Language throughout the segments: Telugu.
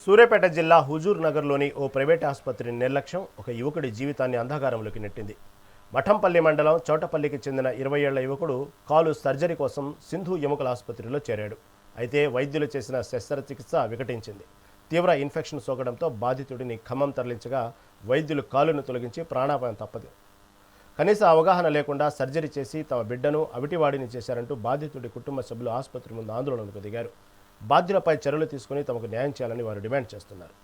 సూర్యాపేట జిల్లా హుజూర్ నగర్లోని ఓ ప్రైవేట్ ఆసుపత్రి నిర్లక్ష్యం ఒక యువకుడి జీవితాన్ని అంధకారంలోకి నెట్టింది. మఠంపల్లి మండలం చౌటపల్లికి చెందిన 20 ఏళ్ల యువకుడు కాలు సర్జరీ కోసం సింధు ఎముకల ఆసుపత్రిలో చేరాడు. అయితే వైద్యులు చేసిన శస్త్రచికిత్స వికటించింది. తీవ్ర ఇన్ఫెక్షన్ సోకడంతో బాధితుడిని ఖమ్మం తరలించగా వైద్యులు కాలును తొలగించి ప్రాణాపాయం తప్పదు. కనీస అవగాహన లేకుండా సర్జరీ చేసి తమ బిడ్డను అవిటివాడిని చేశారంటూ బాధితుడి కుటుంబ సభ్యులు ఆసుపత్రి ముందు ఆందోళనకు దిగారు. బాధ్యులపై చర్యలు తీసుకుని తమకు న్యాయం చేయాలని వారు డిమాండ్ చేస్తున్నారు.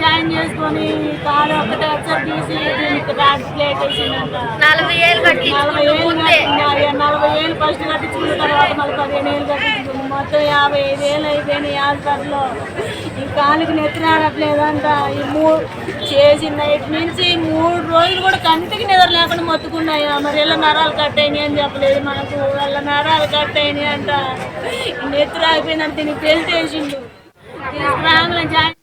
జాయిన్ చేసుకొని కాలు ఒకటే ఒకసారి తీసి ప్లేట్ వేసిందంట. 40 ఏళ్ళు ఫస్ట్ కట్టించుకున్న తర్వాత మళ్ళీ 15 ఏళ్ళు కట్టించుకుంది. మొత్తం 55 ఏళ్ళు అయిపోయినాయి హాస్పిటల్లో. ఈ కాలుకి నెత్తి రావట్లేదంట. ఈ చేసి నైట్ నుంచి 3 రోజులు కూడా కంటికి నిద్ర లేకుండా మొత్తుకున్నాయి. మరి ఇలా నరాలు కట్ అయినాయి అని చెప్పలేదు మనకు. వాళ్ళ నరాలు కట్ అయినాయి అంట. నెత్తి రాగిపోయిందంట. దీనికి బెల్ట్ వేసిండు. జాయిన్